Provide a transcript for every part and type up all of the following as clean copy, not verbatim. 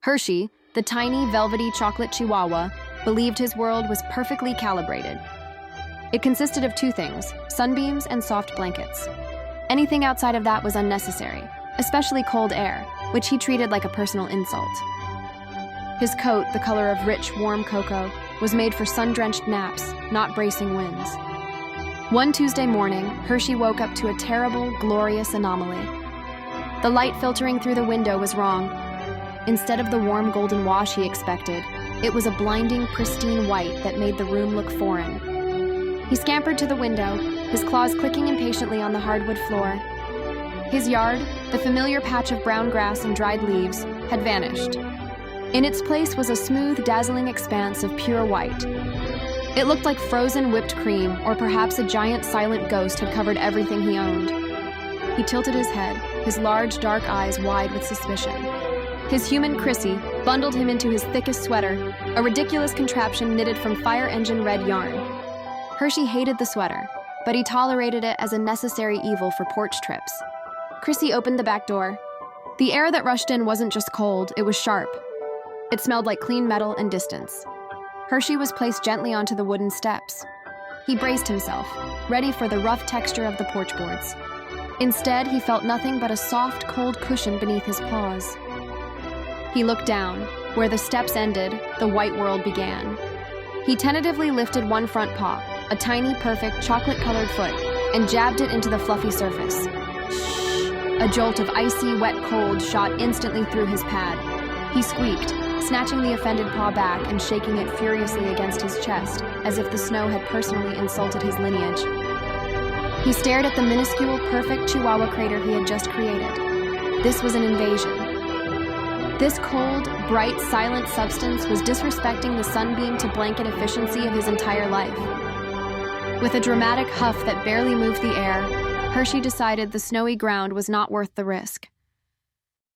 Hershey, the tiny, velvety chocolate Chihuahua, believed his world was perfectly calibrated. It consisted of two things: sunbeams and soft blankets. Anything outside of that was unnecessary, especially cold air, which he treated like a personal insult. His coat, the color of rich, warm cocoa, was made for sun-drenched naps, not bracing winds. One Tuesday morning, Hershey woke up to a terrible, glorious anomaly. The light filtering through the window was wrong. Instead of the warm golden wash he expected, it was a blinding, pristine white that made the room look foreign. He scampered to the window, his claws clicking impatiently on the hardwood floor. His yard, the familiar patch of brown grass and dried leaves, had vanished. In its place was a smooth, dazzling expanse of pure white. It looked like frozen whipped cream, or perhaps a giant silent ghost had covered everything he owned. He tilted his head, his large, dark eyes wide with suspicion. His human Chrissy bundled him into his thickest sweater, a ridiculous contraption knitted from fire engine red yarn. Hershey hated the sweater, but he tolerated it as a necessary evil for porch trips. Chrissy opened the back door. The air that rushed in wasn't just cold, it was sharp. It smelled like clean metal and distance. Hershey was placed gently onto the wooden steps. He braced himself, ready for the rough texture of the porch boards. Instead, he felt nothing but a soft, cold cushion beneath his paws. He looked down. Where the steps ended, the white world began. He tentatively lifted one front paw, a tiny, perfect, chocolate-colored foot, and jabbed it into the fluffy surface. Shh! A jolt of icy, wet cold shot instantly through his pad. He squeaked, snatching the offended paw back and shaking it furiously against his chest, as if the snow had personally insulted his lineage. He stared at the minuscule, perfect Chihuahua crater he had just created. This was an invasion. This cold, bright, silent substance was disrespecting the sunbeam to blanket efficiency of his entire life. With a dramatic huff that barely moved the air, Hershey decided the snowy ground was not worth the risk.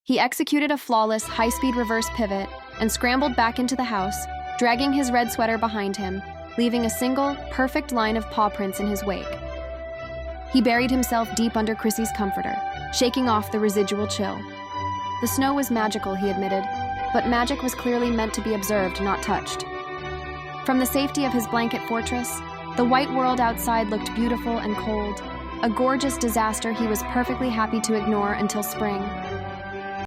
He executed a flawless, high-speed reverse pivot and scrambled back into the house, dragging his red sweater behind him, leaving a single, perfect line of paw prints in his wake. He buried himself deep under Chrissy's comforter, shaking off the residual chill. The snow was magical, he admitted, but magic was clearly meant to be observed, not touched. From the safety of his blanket fortress, the white world outside looked beautiful and cold, a gorgeous disaster he was perfectly happy to ignore until spring.